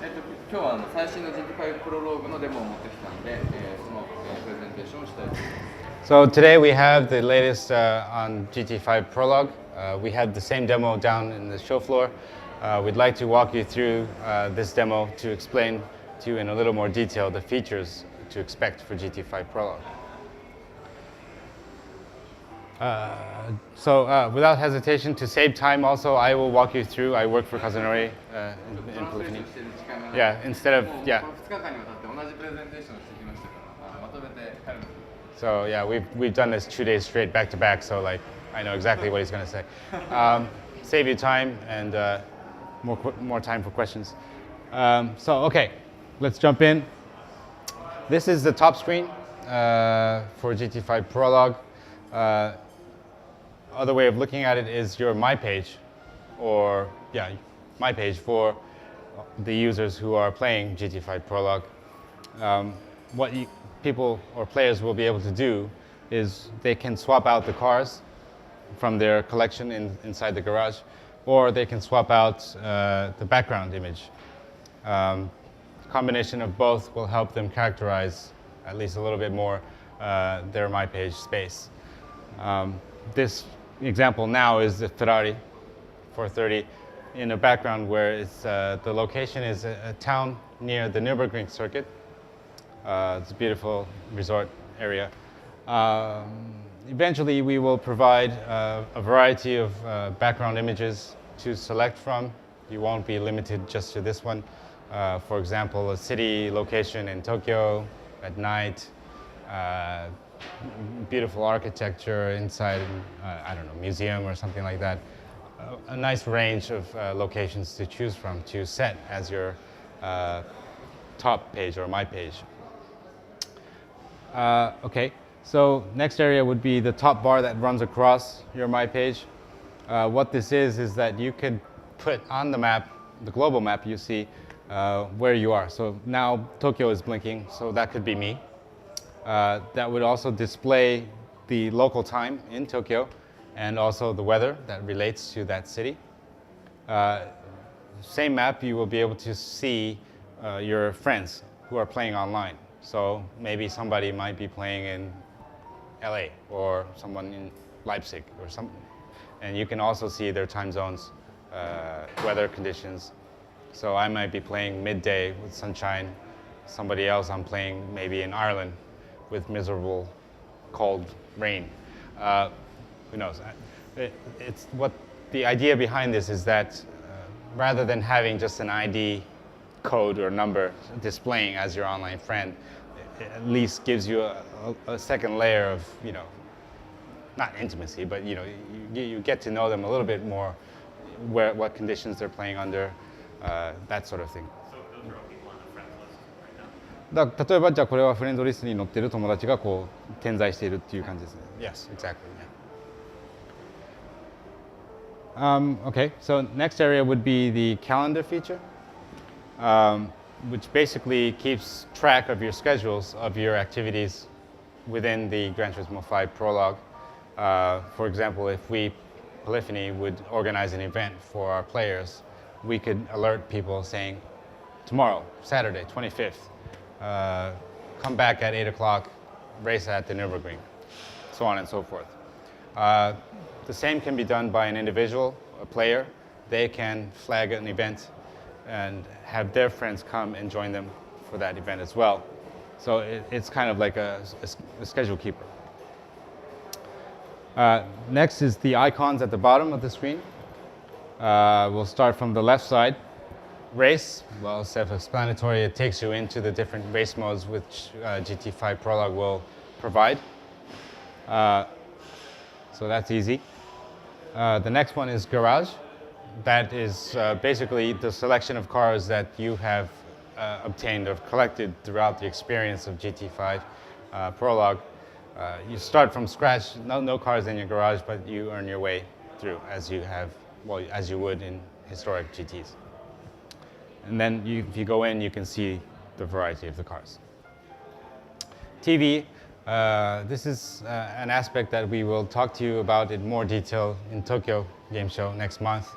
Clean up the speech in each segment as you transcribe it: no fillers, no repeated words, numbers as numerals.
今日は最新の GT5 プロローグのデモを持ってきたんで、その、プレゼンテーションをしたいと思います。So today we have the latest on GT5 Prologue. We had the same demo down in the show floor. We'd like to walk you through this demo to explain to you in a little more detail the features to expect for GT5 Prologue. So without hesitation, to save time also, I will walk you through. I work for Kazunori in Polyphony. Yeah, instead of, yeah. So yeah, we've done this 2 days straight back to back, so like I know exactly what he's going to say. Save you time and more time for questions. So okay, let's jump in. This is the top screen for GT5 Prologue. Other way of looking at it is your My Page, or yeah, My Page for the users who are playing GT5 Prologue. What people or players will be able to do is they can swap out the cars from their collection inside the garage, or they can swap out the background image. Combination of both will help them characterize at least a little bit more their My Page space. This example now is the Ferrari 430 in a background where it's, the location is a town near the Nürburgring circuit. It's a beautiful resort area. Eventually we will provide a variety of background images to select from. You won't be limited just to this one. For example, a city location in Tokyo at night, beautiful architecture inside, I don't know, museum or something like that. A nice range of locations to choose from to set as your top page or My Page. Okay, so next area would be the top bar that runs across your My Page. What this is that you could put on the map, the global map you see, where you are. So now Tokyo is blinking, so that could be me. That would also display the local time in Tokyo and also the weather that relates to that city. Same map, you will be able to see your friends who are playing online. So maybe somebody might be playing in LA or someone in Leipzig or something. And you can also see their time zones, weather conditions. So I might be playing midday with sunshine. Somebody else I'm playing maybe in Ireland with miserable, cold rain. Who knows? It's what the idea behind this is that rather than having just an ID code or number displaying as your online friend, it at least gives you a second layer of, you know, not intimacy, but you know, you get to know them a little bit more, what conditions they're playing under, that sort of thing. So those are people on the friends list right now? 例えばじゃあこれはフレンドリストに載っている友達がこう点在しているっていう感じですね。Yes, exactly. Yeah. Okay, so next area would be the calendar feature, which basically keeps track of your schedules of your activities within the Gran Turismo 5 Prologue. For example, if we, Polyphony, would organize an event for our players, we could alert people saying, tomorrow, Saturday, 25th, come back at 8 o'clock, race at the Nürburgring, so on and so forth. The same can be done by an individual, a player. They can flag an event and have their friends come and join them for that event as well. So it's kind of like a schedule keeper. Next is the icons at the bottom of the screen. We'll start from the left side. Race, well, self-explanatory. It takes you into the different race modes which GT5 Prologue will provide. So that's easy. The next one is Garage. That is basically the selection of cars that you have obtained or collected throughout the experience of GT5 Prologue. You start from scratch, no cars in your garage, but you earn your way through as you have, well, as you would in historic GTs. And then if you go in, you can see the variety of the cars. TV, this is an aspect that we will talk to you about in more detail in Tokyo Game Show next month.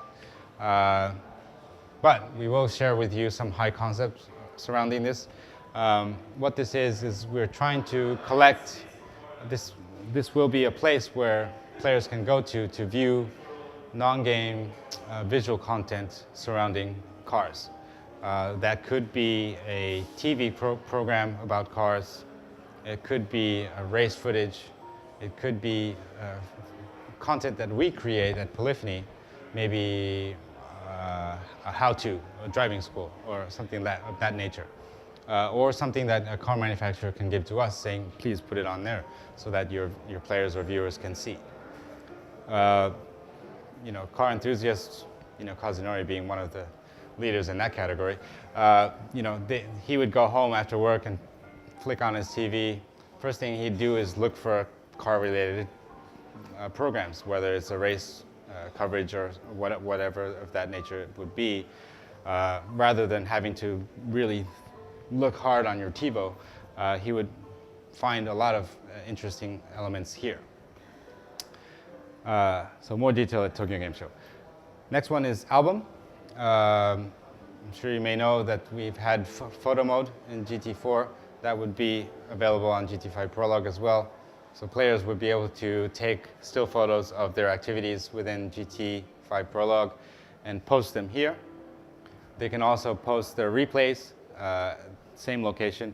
but we will share with you some high concepts surrounding this. What this is we're trying to collect, this will be a place where players can go to view non-game visual content surrounding cars. That could be a TV program about cars, it could be a race footage, it could be content that we create at Polyphony, maybe a how-to, a driving school, or something of that nature. Or something that a car manufacturer can give to us saying, please put it on there so that your players or viewers can see. You know, car enthusiasts, you know, Kazunori being one of the leaders in that category, you know, he would go home after work and flick on his TV. First thing he'd do is look for car-related programs, whether it's a race coverage or whatever of that nature it would be, rather than having to really look hard on your TiVo, he would find a lot of interesting elements here. So more detail at Tokyo Game Show. Next one is album. I'm sure you may know that we've had photo mode in GT4. That would be available on GT5 Prologue as well. So players would be able to take still photos of their activities within GT5 Prologue and post them here. They can also post their replays, same location.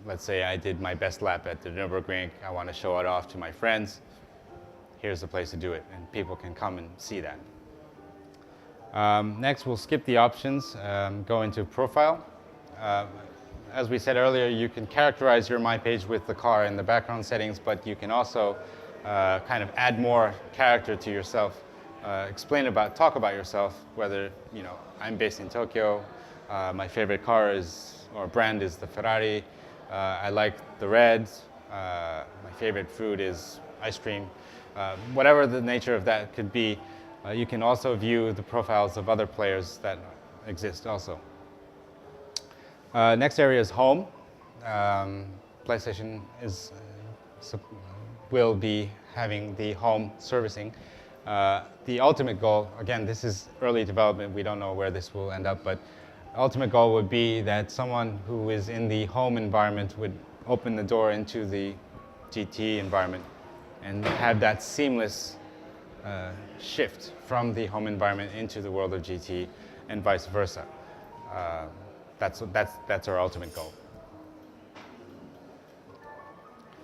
Let's say I did my best lap at the Nürburgring. I want to show it off to my friends. Here's the place to do it, and people can come and see that. Next, we'll skip the options, go into profile. As we said earlier, you can characterize your My Page with the car in the background settings, but you can also kind of add more character to yourself, talk about yourself, whether, you know, I'm based in Tokyo, my favorite car or brand is the Ferrari, I like the reds, my favorite food is ice cream. Whatever the nature of that could be, you can also view the profiles of other players that exist also. Next area is home. PlayStation will be having the home servicing. The ultimate goal, again, this is early development, we don't know where this will end up, but ultimate goal would be that someone who is in the home environment would open the door into the GT environment and have that seamless shift from the home environment into the world of GT and vice versa. That's our ultimate goal.